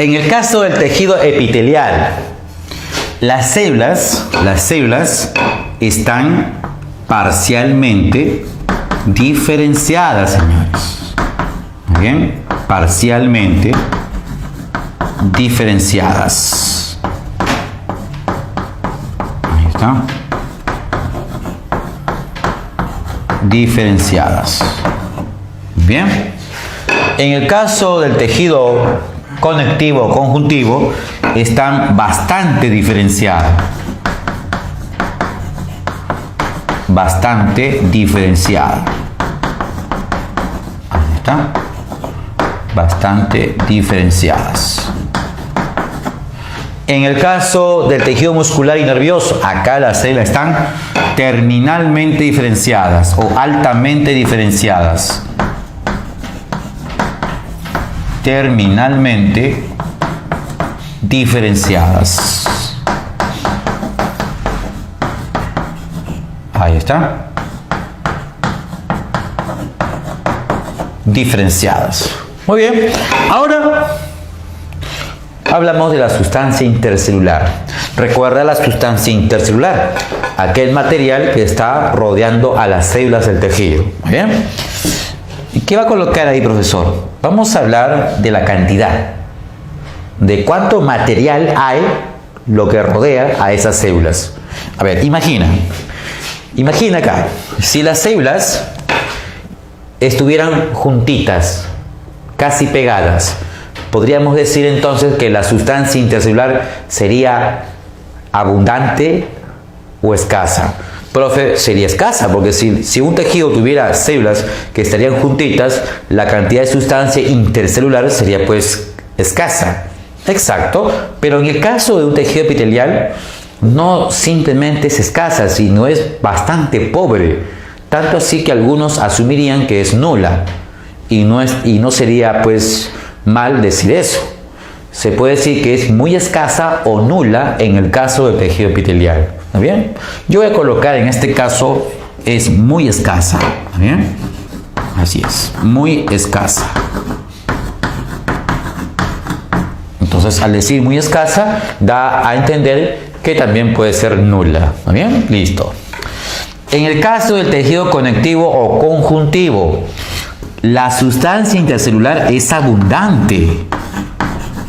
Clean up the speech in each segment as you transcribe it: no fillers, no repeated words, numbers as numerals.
En el caso del tejido epitelial, las células están parcialmente diferenciadas, señores. Muy bien, parcialmente diferenciadas. Ahí está. Diferenciadas. Bien. En el caso del tejido conectivo o conjuntivo, están bastante diferenciadas. Bastante diferenciada. Ahí está. Bastante diferenciadas. En el caso del tejido muscular y nervioso, acá las células están terminalmente diferenciadas o altamente diferenciadas. Terminalmente diferenciadas. Ahí está. Diferenciadas. Muy bien. Ahora hablamos de la sustancia intercelular. Recuerda la sustancia intercelular, aquel material que está rodeando a las células del tejido. Muy bien. ¿Y qué va a colocar ahí, profesor? Vamos a hablar de la cantidad, de cuánto material hay, lo que rodea a esas células. A ver, imagina acá, si las células estuvieran juntitas, casi pegadas, podríamos decir entonces que la sustancia intercelular sería abundante o escasa. Profe, sería escasa, porque si un tejido tuviera células que estarían juntitas, la cantidad de sustancia intercelular sería pues escasa. Exacto, pero en el caso de un tejido epitelial, no simplemente es escasa, sino es bastante pobre. Tanto así que algunos asumirían que es nula. Y no sería pues mal decir eso. Se puede decir que es muy escasa o nula en el caso del tejido epitelial. ¿Está bien? Yo voy a colocar en este caso es muy escasa. ¿Está bien? Así es, muy escasa. Entonces, al decir muy escasa, da a entender que también puede ser nula. ¿Está bien? Listo. En el caso del tejido conectivo o conjuntivo, la sustancia intercelular es abundante.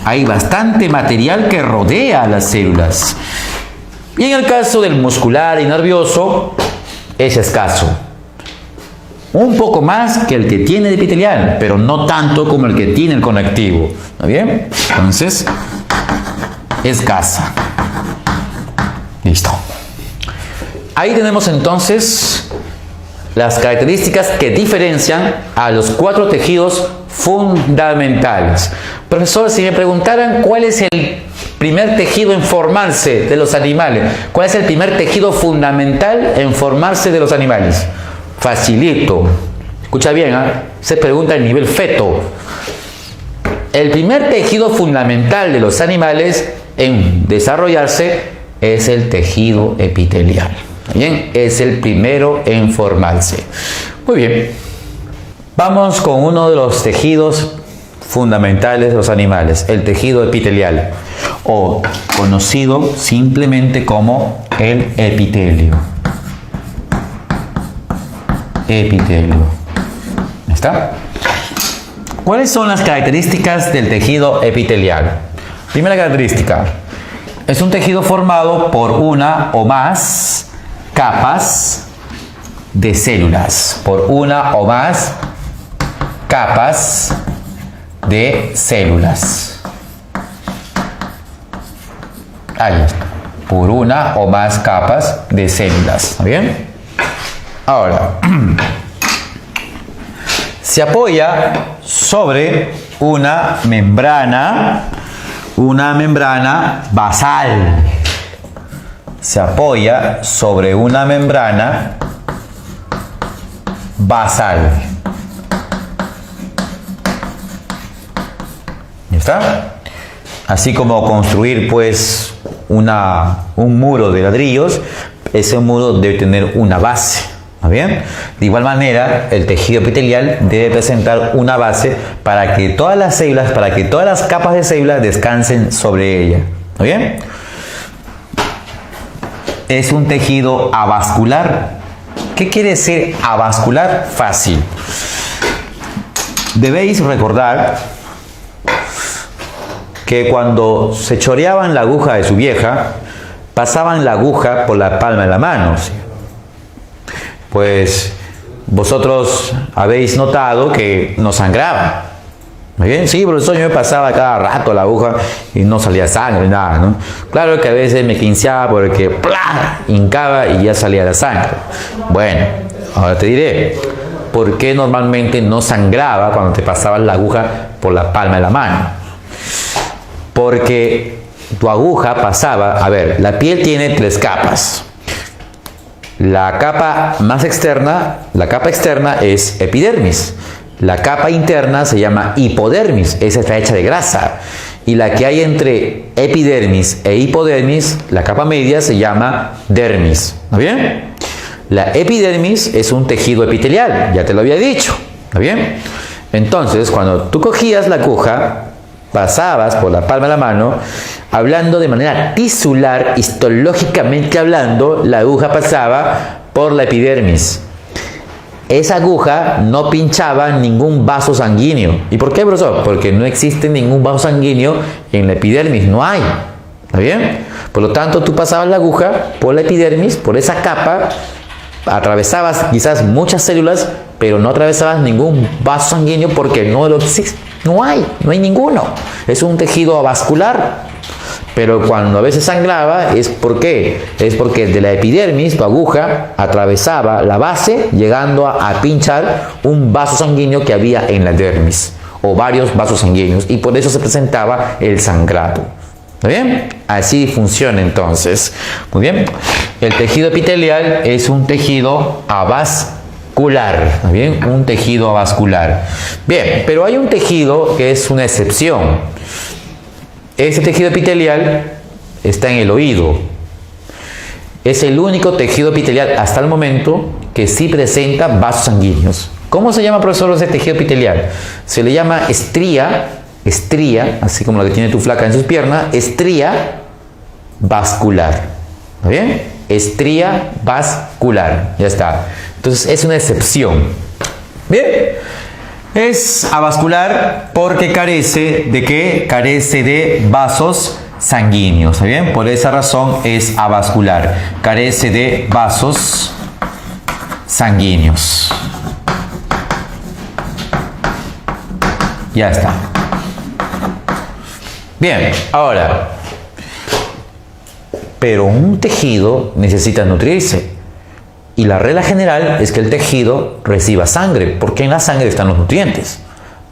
Hay bastante material que rodea a las células. Y en el caso del muscular y nervioso, es escaso. Un poco más que el que tiene el epitelial, pero no tanto como el que tiene el conectivo. ¿Está bien? Entonces, escasa. Listo. Ahí tenemos entonces las características que diferencian a los 4 tejidos fundamentales. Profesor, si me preguntaran cuál es el primer tejido en formarse de los animales, ¿cuál es el primer tejido fundamental en formarse de los animales? Facilito. Escucha bien, se pregunta a nivel feto. El primer tejido fundamental de los animales en desarrollarse es el tejido epitelial. Bien, es el primero en formarse. Muy bien. Vamos con uno de los tejidos fundamentales de los animales, el tejido epitelial, o conocido simplemente como el epitelio. Epitelio. ¿Está? ¿Cuáles son las características del tejido epitelial? Primera característica, es un tejido formado por una o más capas de células, por una o más capas de células. Ahí está, por una o más capas de células. ¿Está bien? Ahora, se apoya sobre una membrana basal. Se apoya sobre una membrana basal. ¿Ya está? Así como construir pues un muro de ladrillos, ese muro debe tener una base. ¿Está bien? De igual manera, el tejido epitelial debe presentar una base para que todas las células, para que todas las capas de células descansen sobre ella. ¿Está bien? Es un tejido avascular. ¿Qué quiere decir avascular? Fácil. Debéis recordar que cuando se choreaban la aguja de su vieja, pasaban la aguja por la palma de la mano, ¿sí? Pues vosotros habéis notado que no sangraba. ¿Muy bien? Sí, profesor, yo me pasaba cada rato la aguja y no salía sangre, nada, ¿no? Claro que a veces me quinceaba porque ¡plá! Hincaba y ya salía la sangre. Bueno, ahora te diré, ¿por qué normalmente no sangraba cuando te pasabas la aguja por la palma de la mano? Porque tu aguja pasaba, a ver, la piel tiene 3 capas. La capa más externa, la capa externa es epidermis. La capa interna se llama hipodermis, esa está hecha de grasa. Y la que hay entre epidermis e hipodermis, la capa media, se llama dermis. ¿Está bien? La epidermis es un tejido epitelial, ya te lo había dicho. ¿Está bien? Entonces, cuando tú cogías la aguja, pasabas por la palma de la mano, hablando de manera tisular, histológicamente hablando, la aguja pasaba por la epidermis. Esa aguja no pinchaba ningún vaso sanguíneo. ¿Y por qué, profesor? Porque no existe ningún vaso sanguíneo en la epidermis, no hay. ¿Está bien? Por lo tanto, tú pasabas la aguja por la epidermis, por esa capa, atravesabas quizás muchas células, pero no atravesabas ningún vaso sanguíneo porque no lo existe. No hay ninguno. Es un tejido avascular. Pero cuando a veces sangraba, ¿por qué? Es porque de la epidermis, tu aguja atravesaba la base, llegando a pinchar un vaso sanguíneo que había en la dermis, o varios vasos sanguíneos, y por eso se presentaba el sangrado. ¿Está bien? Así funciona entonces. Muy bien. El tejido epitelial es un tejido avascular. ¿Está bien? Un tejido avascular. Bien, pero hay un tejido que es una excepción. Ese tejido epitelial está en el oído. Es el único tejido epitelial hasta el momento que sí presenta vasos sanguíneos. ¿Cómo se llama, profesor, ese tejido epitelial? Se le llama estría, así como la que tiene tu flaca en sus piernas, estría vascular. ¿Está bien? Estría vascular. Ya está. Entonces es una excepción. Bien. Es avascular porque carece ¿de qué? Carece de vasos sanguíneos. ¿Está bien? Por esa razón es avascular. Carece de vasos sanguíneos. Ya está. Bien, ahora, pero un tejido necesita nutrirse. Y la regla general es que el tejido reciba sangre, porque en la sangre están los nutrientes.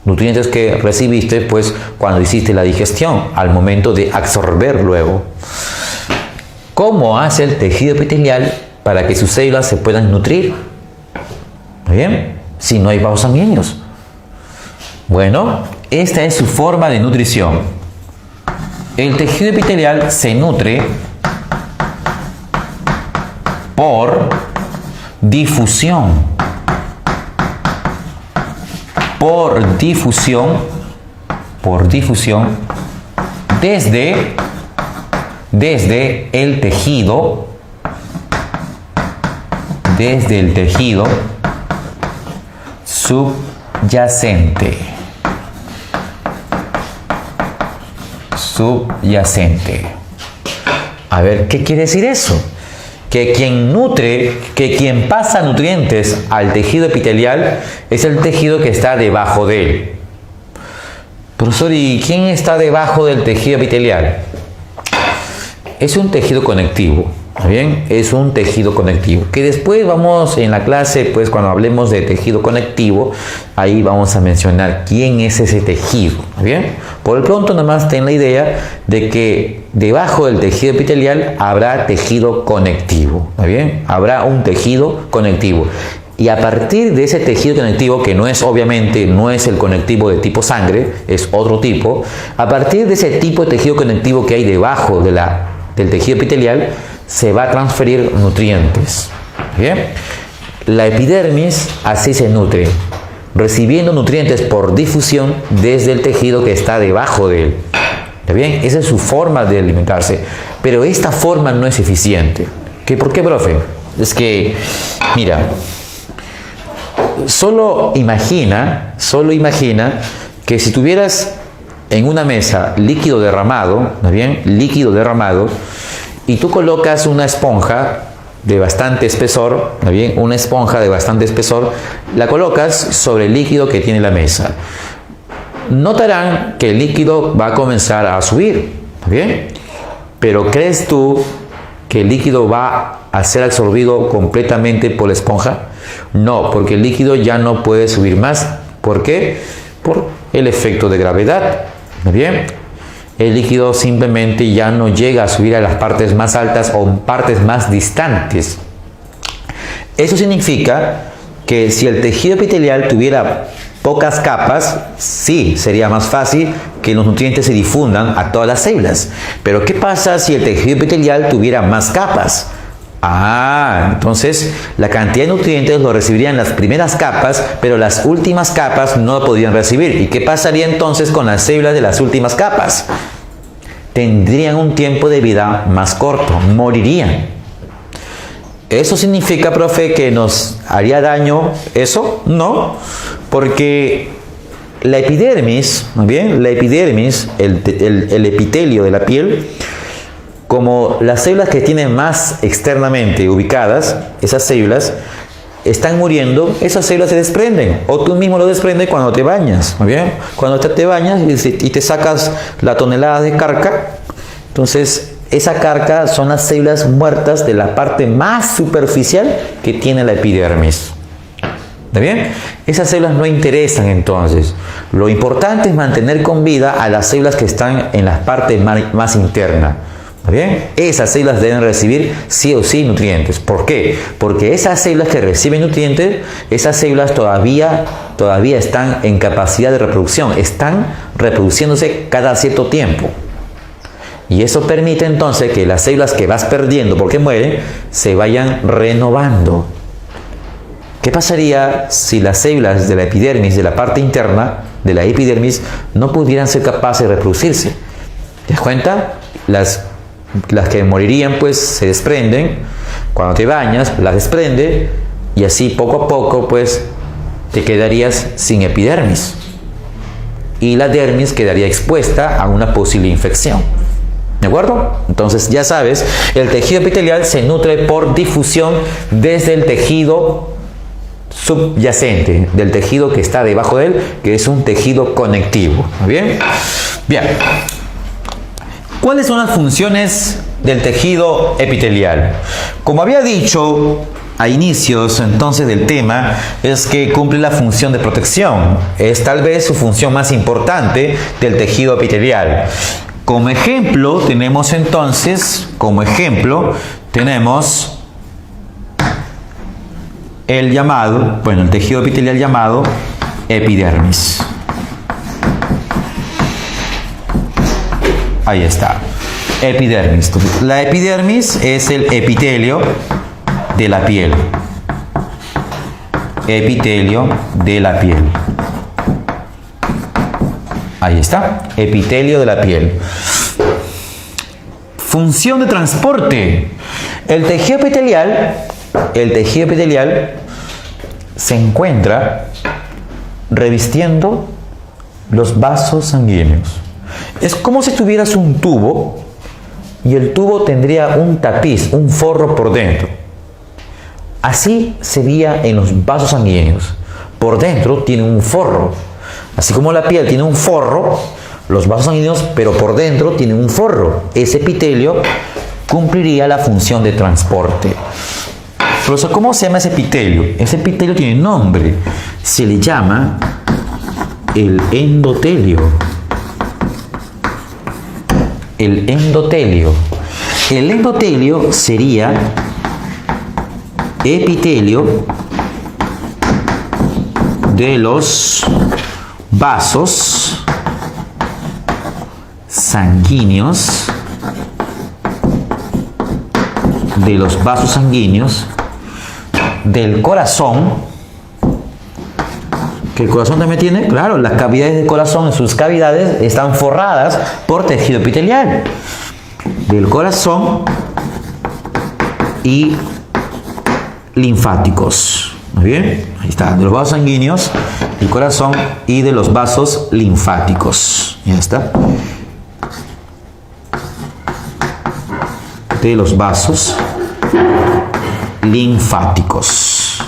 Nutrientes que recibiste pues cuando hiciste la digestión, al momento de absorber luego. ¿Cómo hace el tejido epitelial para que sus células se puedan nutrir? ¿Muy bien? Si no hay vasos sanguíneos. Bueno, esta es su forma de nutrición. El tejido epitelial se nutre por difusión. Por difusión desde el tejido subyacente. A ver, ¿qué quiere decir eso? Que quien pasa nutrientes al tejido epitelial es el tejido que está debajo de él. Profesor, ¿y quién está debajo del tejido epitelial? Es un tejido conectivo. ¿Bien? Es un tejido conectivo, que después vamos en la clase, pues cuando hablemos de tejido conectivo, ahí vamos a mencionar quién es ese tejido. ¿Bien? Por el pronto nomás ten la idea de que debajo del tejido epitelial habrá tejido conectivo. ¿Bien? Habrá un tejido conectivo. Y a partir de ese tejido conectivo, que obviamente no es el conectivo de tipo sangre, es otro tipo, a partir de ese tipo de tejido conectivo que hay debajo del tejido epitelial, se va a transferir nutrientes. ¿Bien? La epidermis así se nutre, recibiendo nutrientes por difusión desde el tejido que está debajo de él. ¿Está bien? Esa es su forma de alimentarse. Pero esta forma no es eficiente. ¿Por qué, profe? Es que, mira, solo imagina que si tuvieras en una mesa líquido derramado, ¿está bien? Líquido derramado, y tú colocas una esponja de bastante espesor, ¿está bien? Una esponja de bastante espesor, la colocas sobre el líquido que tiene la mesa. Notarán que el líquido va a comenzar a subir, ¿está bien? Pero ¿crees tú que el líquido va a ser absorbido completamente por la esponja? No, porque el líquido ya no puede subir más. ¿Por qué? Por el efecto de gravedad. ¿Está bien? El líquido simplemente ya no llega a subir a las partes más altas o partes más distantes. Eso significa que si el tejido epitelial tuviera pocas capas, sí, sería más fácil que los nutrientes se difundan a todas las células. Pero ¿qué pasa si el tejido epitelial tuviera más capas? Entonces la cantidad de nutrientes lo recibirían las primeras capas, pero las últimas capas no lo podían recibir. ¿Y qué pasaría entonces con las células de las últimas capas? Tendrían un tiempo de vida más corto, morirían. ¿Eso significa, profe, que nos haría daño eso? No, porque la epidermis, ¿no bien? La epidermis, el epitelio de la piel, como las células que tienen más externamente ubicadas, esas células están muriendo, esas células se desprenden, o tú mismo lo desprendes cuando te bañas, ¿no bien? Cuando te bañas y te sacas la tonelada de carca, entonces esa carca son las células muertas de la parte más superficial que tiene la epidermis. ¿Está bien? Esas células no interesan entonces. Lo importante es mantener con vida a las células que están en la parte más interna. ¿Está bien? Esas células deben recibir sí o sí nutrientes. ¿Por qué? Porque esas células que reciben nutrientes, esas células todavía están en capacidad de reproducción. Están reproduciéndose cada cierto tiempo. Y eso permite entonces que las células que vas perdiendo porque mueren, se vayan renovando. ¿Qué pasaría si las células de la epidermis, de la parte interna de la epidermis, no pudieran ser capaces de reproducirse? ¿Te das cuenta? Las que morirían pues se desprenden, cuando te bañas las desprende y así poco a poco pues te quedarías sin epidermis y la dermis quedaría expuesta a una posible infección. ¿De acuerdo? Entonces ya sabes, el tejido epitelial se nutre por difusión desde el tejido subyacente, del tejido que está debajo de él, que es un tejido conectivo. ¿Bien? Bien. ¿Cuáles son las funciones del tejido epitelial? Como había dicho a inicios entonces del tema, es que cumple la función de protección. Es tal vez su función más importante del tejido epitelial. Como ejemplo tenemos entonces, el tejido epitelial llamado epidermis. Ahí está, epidermis. La epidermis es el epitelio de la piel. Epitelio de la piel. Ahí está, epitelio de la piel. Función de transporte. El tejido epitelial se encuentra revistiendo los vasos sanguíneos. Es como si tuvieras un tubo y el tubo tendría un tapiz, un forro por dentro. Así sería en los vasos sanguíneos. Por dentro tiene un forro. Así como la piel tiene un forro, los vasos sanguíneos, pero por dentro tienen un forro. Ese epitelio cumpliría la función de transporte. Pero ¿cómo se llama ese epitelio? Ese epitelio tiene nombre. Se le llama el endotelio. El endotelio. El endotelio sería epitelio de los vasos sanguíneos, del corazón, que el corazón también tiene, claro, las cavidades del corazón, en sus cavidades están forradas por tejido epitelial. Del corazón y linfáticos. Muy bien, ahí está, de los vasos sanguíneos, del corazón y de los vasos linfáticos. Ya está. De los vasos linfáticos.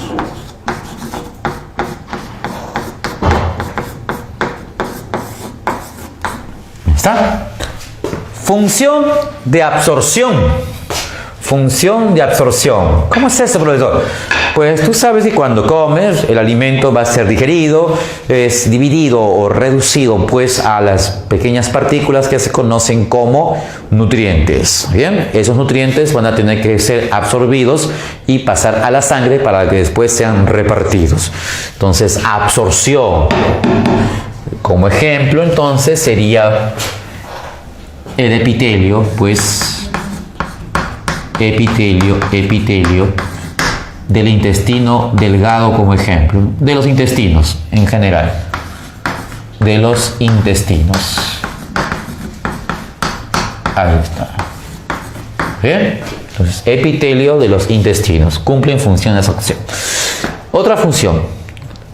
¿Está? Función de absorción. Función de absorción. ¿Cómo es eso, profesor? Pues tú sabes que cuando comes, el alimento va a ser digerido, es dividido o reducido pues a las pequeñas partículas que se conocen como nutrientes. Bien, esos nutrientes van a tener que ser absorbidos y pasar a la sangre para que después sean repartidos. Entonces, absorción. Como ejemplo, entonces, sería el epitelio, pues, epitelio del intestino delgado, como ejemplo, de los intestinos en general, de los intestinos. Ahí está. Bien, entonces, epitelio de los intestinos, cumplen función de absorción. Otra función,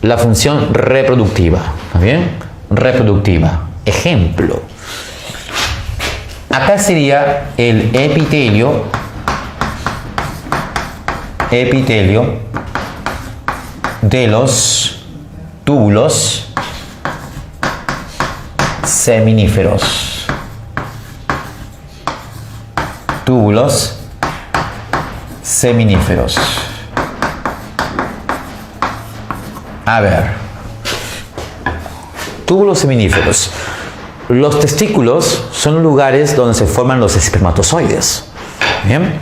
la función reproductiva. ¿Está bien? Reproductiva. Ejemplo. Acá sería el epitelio de los túbulos seminíferos. Túbulos seminíferos. A ver. Túbulos seminíferos. Los testículos son lugares donde se forman los espermatozoides. ¿Bien?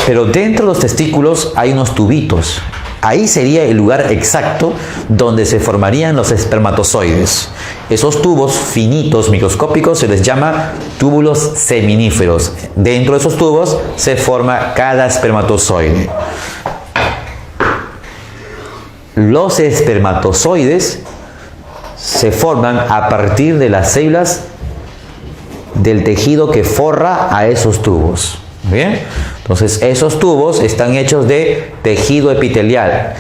Pero dentro de los testículos hay unos tubitos. Ahí sería el lugar exacto donde se formarían los espermatozoides. Esos tubos finitos, microscópicos, se les llama túbulos seminíferos. Dentro de esos tubos se forma cada espermatozoide. Los espermatozoides se forman a partir de las células del tejido que forra a esos tubos. ¿Bien? Entonces, esos tubos están hechos de tejido epitelial.